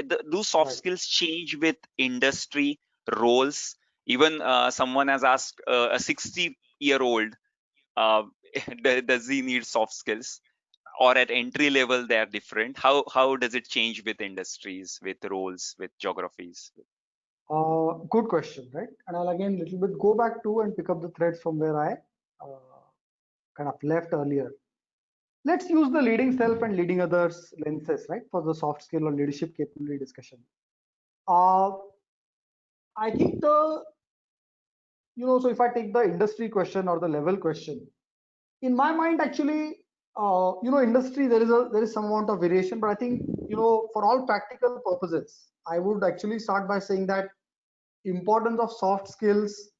do soft Right. skills change with industry roles? Even someone has asked a 60-year-old, uh, does he need soft skills? Or at entry level, they are different. How does it change with industries, with roles, with geographies? Good question, right? And I'll again little bit go back to and pick up the threads from where I kind of left earlier. Let's use the leading self and leading others lenses, right, for the soft skill or leadership capability discussion. Uh, I think so if I take the industry question or the level question, in my mind, actually, industry, there is some amount of variation, but I think, for all practical purposes, I would actually start by saying that importance of soft skills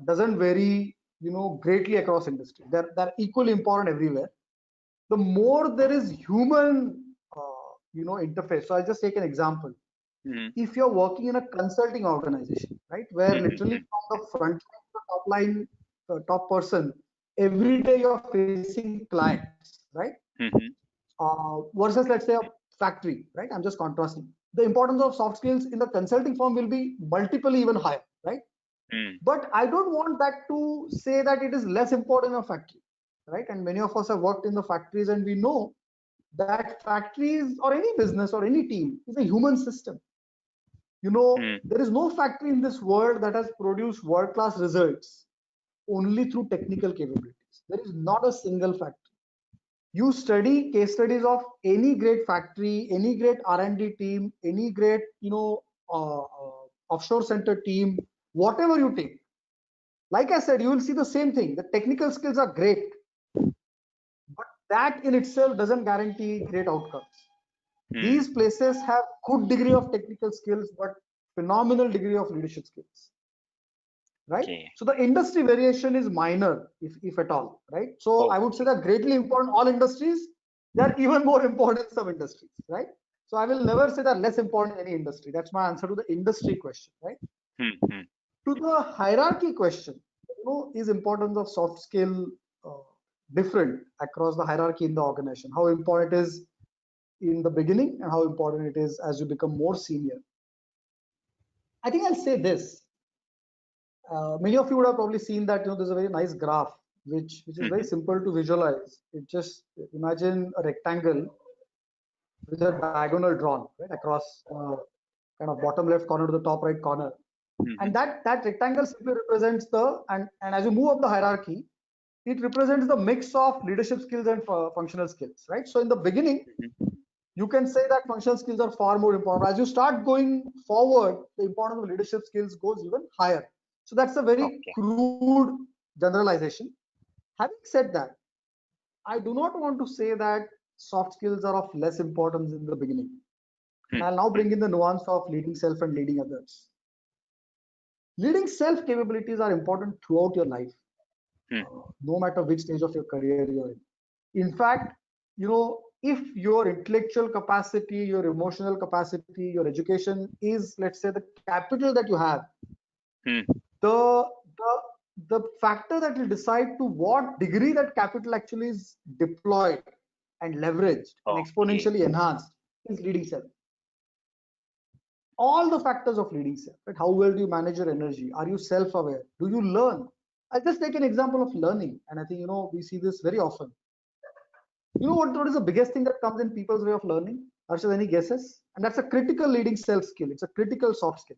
doesn't vary, greatly across industry. They're equally important everywhere. The more there is human, interface. So I just take an example. Mhm, If you're working in a consulting organization, right, where mhm, literally from the front line to the top line, top person, every day you're facing clients, right, mhm, versus let's say a factory, right? I'm just contrasting. The importance of soft skills in the consulting firm will be multiply even higher, right? mhm, But I don't want that to say that it is less important in a factory, right? And many of us have worked in the factories, and we know that factories or any business or any team is a human system. mhm. There is no factory in this world that has produced world class results only through technical capabilities. There is not a single factory. You study case studies of any great factory, any great R&D team, any great offshore center team, whatever you take. Like I said, you will see the same thing. The technical skills are great, but that in itself doesn't guarantee great outcomes. Hmm. These places have good degree of technical skills, but phenomenal degree of leadership skills, right? Okay. So the industry variation is minor, if at all, right? So I would say Okay. that greatly important all industries, they're even more important in some industries, right? So I will never say that less important in any industry. That's my answer to the industry question, right? Hmm. Hmm. To the hierarchy question, is importance of soft skill uh, different across the hierarchy in the organization? How important it is in the beginning and how important it is as you become more senior? I think I'll say this. Many of you would have probably seen that there's a very nice graph which is very Mhm. simple to visualize. It just imagine a rectangle with a diagonal drawn right across kind of bottom left corner to the top right corner, and Mhm. that rectangle simply represents the and as you move up the hierarchy, it represents the mix of leadership skills and functional skills, right? So in the beginning, Mhm. you can say that functional skills are far more important. As you start going forward, the importance of leadership skills goes even higher. So that's a very Okay. crude generalization. Having said that, I do not want to say that soft skills are of less importance in the beginning. And Hmm. I'll now Hmm. bring in the nuance of leading self and leading others. Leading self capabilities are important throughout your life, Hmm. no matter which stage of your career you're in. In fact, if your intellectual capacity, your emotional capacity, your education is, let's say, the capital that you have, Hmm. the the factor that will decide to what degree that capital actually is deployed and leveraged and Okay. exponentially enhanced is leading self. All the factors of leading self, right? How well do you manage your energy? Are you self-aware? Do you learn? I'll just take an example of learning, and I think we see this very often. What is the biggest thing that comes in people's way of learning? Arshad, any guesses? And that's a critical leading self skill. It's a critical soft skill.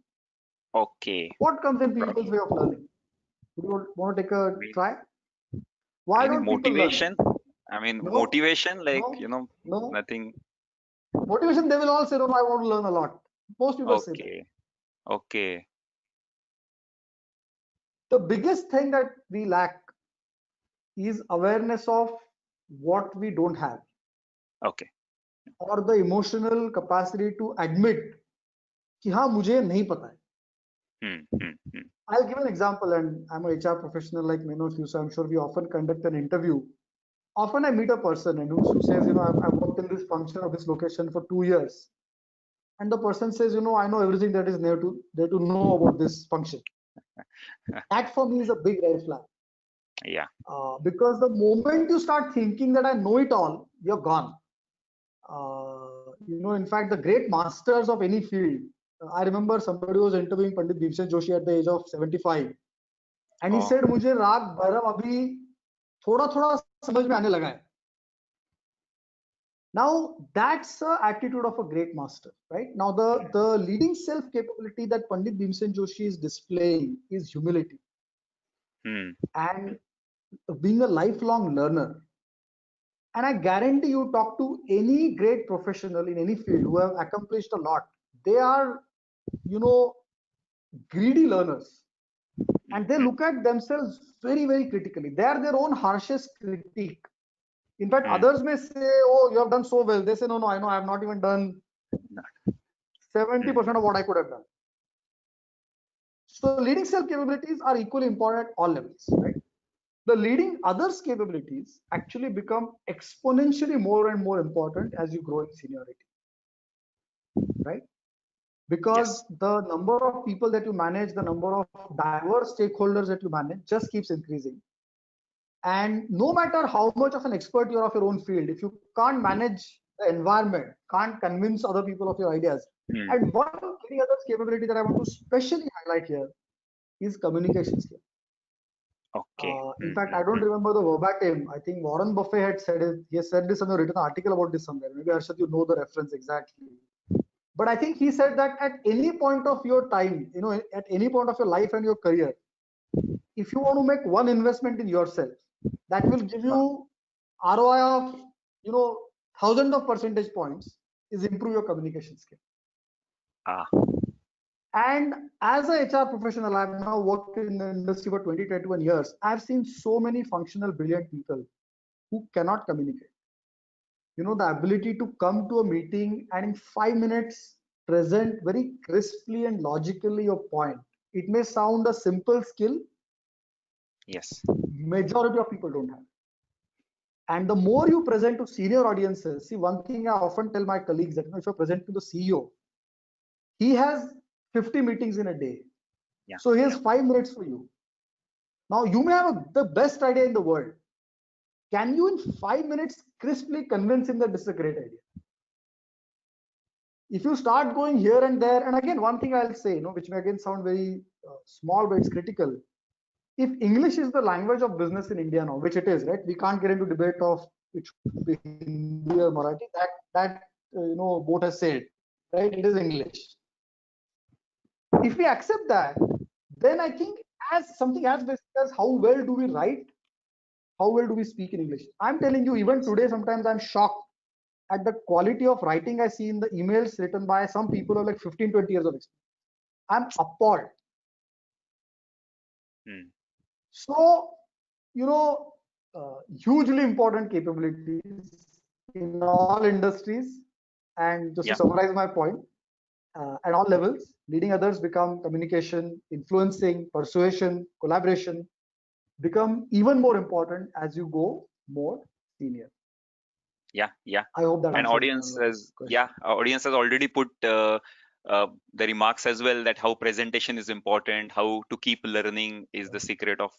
Okay. What comes in people's way of learning? Do you want to take a We- try? Why Any don't people learn? motivation? I mean, No, motivation, like, no, no. nothing. Motivation, they will all say, no, I want to learn a lot. Most people say that. Okay. Okay. The biggest thing that we lack is awareness of what we don't have, Okay. or the emotional capacity to admit कि हाँ मुझे नहीं पता है. Hmm. Hmm. Hmm. I'll give an example, and I'm an HR professional like many of you, so I'm sure we often conduct an interview. Often I meet a person and who says, I've worked in this function or this location for 2 years, and the person says, I know everything that is there to know about this function. That for me is a big red flag. Yeah. Because the moment you start thinking that I know it all, you're gone. In fact, the great masters of any field. I remember somebody was interviewing Pandit Bhimsen Joshi at the age of 75, and he Oh. said, "मुझे राग भैरव अभी थोड़ा थोड़ा समझ में आने लगा है." Now that's the attitude of a great master, right? Now the leading self capability that Pandit Bhimsen Joshi is displaying is humility and being a lifelong learner. And I guarantee you, talk to any great professional in any field who have accomplished a lot. They are, greedy learners, and they look at themselves very, very critically. They are their own harshest critique. In fact, others may say, "Oh, you have done so well." They say, "No, no, I know I have not even done 70% of what I could have done." So leading self capabilities are equally important at all levels, right? The leading others capabilities actually become exponentially more and more important as you grow in seniority, right? Because Yes. the number of people that you manage, the number of diverse stakeholders that you manage just keeps increasing. And no matter how much of an expert you're of your own field, if you can't manage the environment, can't convince other people of your ideas. And one very other capability that I want to specially highlight here is communication skill. Okay. In fact, I don't remember the verbatim. I think Warren Buffett had said it. He has said this in a written article about this somewhere. Maybe Harshad, you know the reference exactly. But I think he said that at any point of your time, at any point of your life and your career, if you want to make one investment in yourself, that will give you ROI of, thousands of percentage points, is improve your communication skill. And as a HR professional, I've now worked in the industry for 20, 21 years. I've seen so many functional, brilliant people who cannot communicate. The ability to come to a meeting and in 5 minutes present very crisply and logically your point. It may sound a simple skill. Yes. Majority of people don't have. And the more you present to senior audiences, see, one thing I often tell my colleagues that if you present to the CEO, he has 50 meetings in a day. Yeah. So he has 5 minutes for you. Now you may have the best idea in the world. Can you in 5 minutes crisply convince him that this is a great idea? If you start going here and there, and again, one thing I'll say, which may again sound very small, but it's critical. If English is the language of business in India now, which it is, right? We can't get into debate of which Hindi or Marathi. That both has said, right? It is English. If we accept that, then I think as something as basic as how well do we write, how well do we speak in English? I'm telling you, even today, sometimes I'm shocked at the quality of writing I see in the emails written by some people who have like 15, 20 years of experience. I'm appalled. So, hugely important capabilities in all industries. And just to summarize my point, at all levels, leading others become communication, influencing, persuasion, collaboration, become even more important as you go more senior. Yeah. I hope that And audience has already put the remarks as well, that how presentation is important, how to keep learning is the secret of